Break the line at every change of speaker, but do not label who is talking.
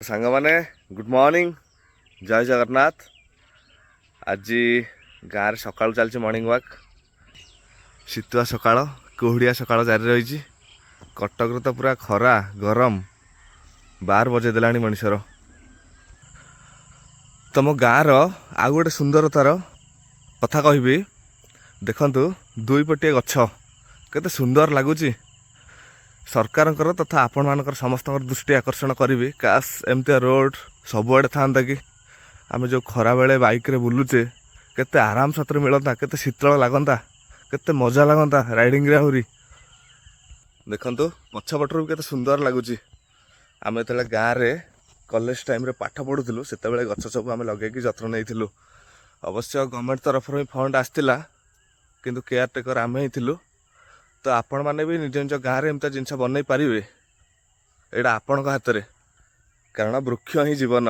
सांग माने good morning जय जगन्नाथ। आज गाँव सकाल चलती मॉर्निंग वॉक। शीतुआ सकाळ कुहुड़िया सकाळ जारी रही। कटक तो पूरा खरा गरम 12 बजे देलानी मनीषर। तुम गाँवर आउ गोटे सुंदरतार कथा कहबी। देखंतु दुई पटिया गछ केते सुंदर लगुच। सरकार तथा आपण मानकर समस्त दृष्टि आकर्षण करी काश एमती रोड सबुआड़े था कि आम जो खरा बेले बाइक रे बुलुचे केते आराम सतर मिलता, केते शीतल लगता, केते मजा लगता राइडिंग रे। आहरी देखंतु पछपटर भी केते सुंदर लगुच। आम जो गाँव में कॉलेज टाइम रे पाठ पढ़ुलु से गछ सब आम लगे जत्न नहीं। अवश्य गवर्नमेंट तरफ फंड आसला किंतु केयर टेकर आम ही थिलु। तो आपण मैंने भी निज निज गाँव में एमती जिनस बनई पारे। यहाँ आपण हाथ में, कारण वृक्ष ही जीवन।